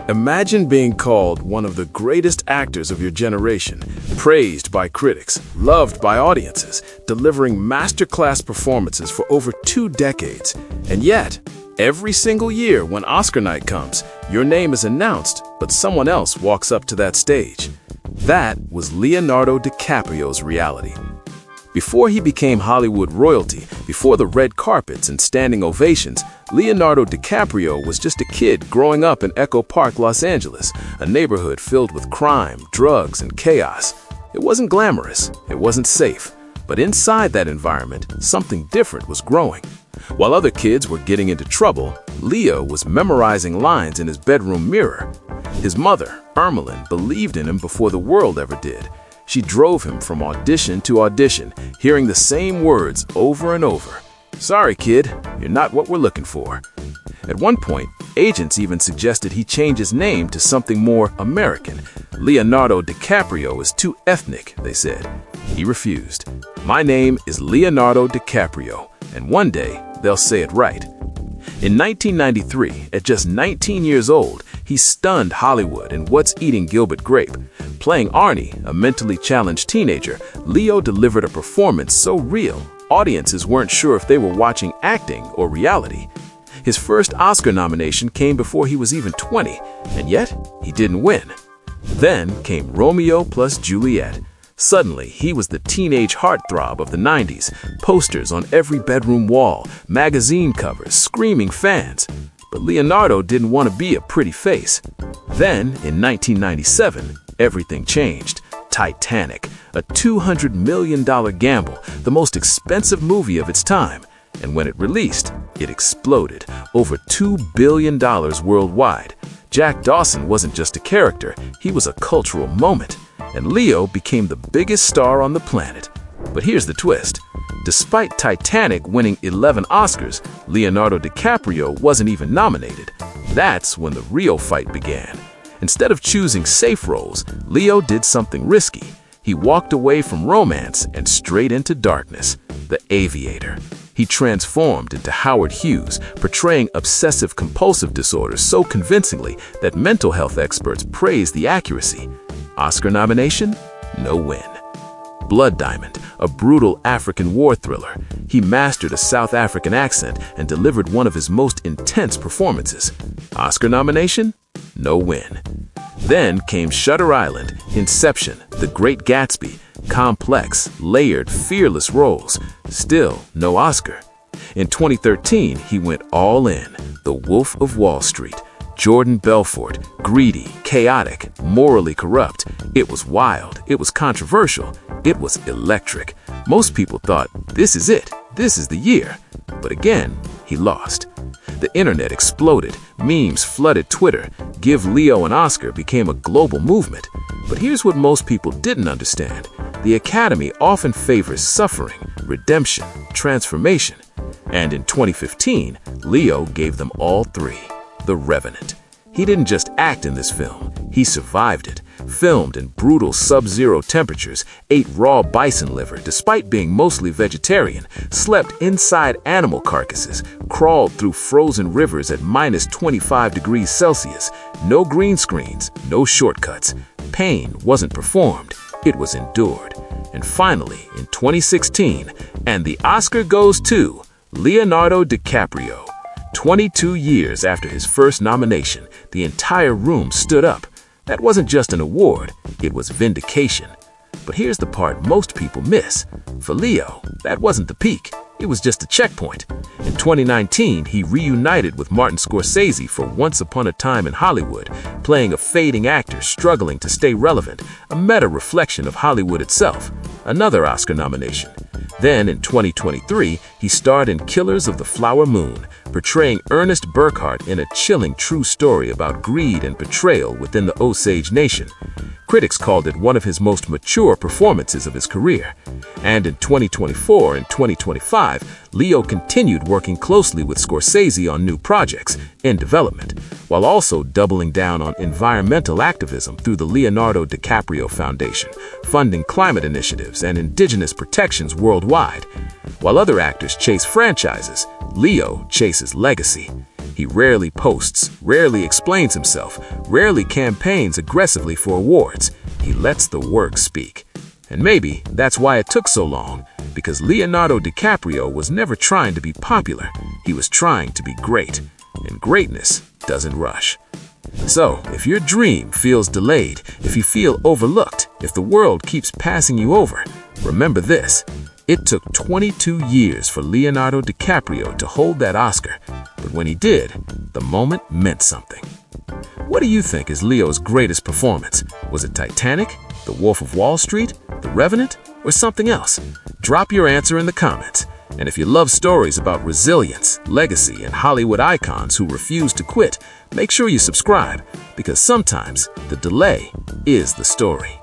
Imagine being called one of the greatest actors of your generation, praised by critics, loved by audiences, delivering masterclass performances for over 2 decades. And yet, every single year when Oscar night comes, your name is announced, but someone else walks up to that stage. That was Leonardo DiCaprio's reality. Before he became Hollywood royalty, before the red carpets and standing ovations, Leonardo DiCaprio was just a kid growing up in Echo Park, Los Angeles, a neighborhood filled with crime, drugs, and chaos. It wasn't glamorous, it wasn't safe, but inside that environment, something different was growing. While other kids were getting into trouble, Leo was memorizing lines in his bedroom mirror. His mother, Ermeline, believed in him before the world ever did. She drove him from audition to audition, hearing the same words over and over. "Sorry, kid, you're not what we're looking for." At one point, agents even suggested he change his name to something more American. Leonardo DiCaprio is too ethnic, they said. He refused. "My name is Leonardo DiCaprio, and one day they'll say it right." In 1993, at just 19 years old, he stunned Hollywood in What's Eating Gilbert Grape. Playing Arnie, a mentally challenged teenager, Leo delivered a performance so real, audiences weren't sure if they were watching acting or reality. His first Oscar nomination came before he was even 20, and yet he didn't win. Then came Romeo plus Juliet. Suddenly, he was the teenage heartthrob of the 90s, posters on every bedroom wall, magazine covers, screaming fans. But Leonardo didn't want to be a pretty face. Then, in 1997, everything changed. Titanic, a $200 million gamble, the most expensive movie of its time. And when it released, it exploded, over $2 billion worldwide. Jack Dawson wasn't just a character, he was a cultural moment. And Leo became the biggest star on the planet. But here's the twist. Despite Titanic winning 11 Oscars, Leonardo DiCaprio wasn't even nominated. That's when the real fight began. Instead of choosing safe roles, Leo did something risky. He walked away from romance and straight into darkness, the Aviator. He transformed into Howard Hughes, portraying obsessive-compulsive disorder so convincingly that mental health experts praised the accuracy. Oscar nomination? No win. Blood Diamond, a brutal African war thriller. He mastered a South African accent and delivered one of his most intense performances. Oscar nomination? No win. Then came Shutter Island, Inception, The Great Gatsby, complex, layered, fearless roles. Still no Oscar. In 2013, he went all in, The Wolf of Wall Street. Jordan Belfort, greedy, chaotic, morally corrupt. It was wild, it was controversial, it was electric. Most people thought, this is it, this is the year. But again, he lost. The internet exploded, memes flooded Twitter, Give Leo an Oscar became a global movement. But here's what most people didn't understand. The Academy often favors suffering, redemption, transformation. And in 2015, Leo gave them all 3. The Revenant. He didn't just act in this film, he survived it. Filmed in brutal sub-zero temperatures, ate raw bison liver despite being mostly vegetarian, slept inside animal carcasses, crawled through frozen rivers at minus 25 degrees Celsius. No green screens, no shortcuts. Pain wasn't performed, it was endured. And finally, in 2016, and the Oscar goes to Leonardo DiCaprio. 22 years after his first nomination, the entire room stood up. That wasn't just an award, it was vindication. But here's the part most people miss. For Leo, that wasn't the peak, it was just a checkpoint. In 2019, he reunited with Martin Scorsese for Once Upon a Time in Hollywood, playing a fading actor struggling to stay relevant, a meta-reflection of Hollywood itself. Another Oscar nomination. Then, in 2023, he starred in Killers of the Flower Moon, portraying Ernest Burkhart in a chilling true story about greed and betrayal within the Osage Nation. Critics called it one of his most mature performances of his career. And in 2024 and 2025, Leo continued working closely with Scorsese on new projects in development, while also doubling down on environmental activism through the Leonardo DiCaprio Foundation, funding climate initiatives and indigenous protections worldwide. While other actors chase franchises, Leo chases legacy. He rarely posts, rarely explains himself, rarely campaigns aggressively for awards. He lets the work speak. And maybe that's why it took so long, because Leonardo DiCaprio was never trying to be popular. He was trying to be great, and greatness doesn't rush. So, if your dream feels delayed, if you feel overlooked, if the world keeps passing you over, remember this. It took 22 years for Leonardo DiCaprio to hold that Oscar, but when he did, the moment meant something. What do you think is Leo's greatest performance? Was it Titanic, The Wolf of Wall Street, The Revenant, or something else? Drop your answer in the comments. And if you love stories about resilience, legacy, and Hollywood icons who refuse to quit, make sure you subscribe, because sometimes the delay is the story.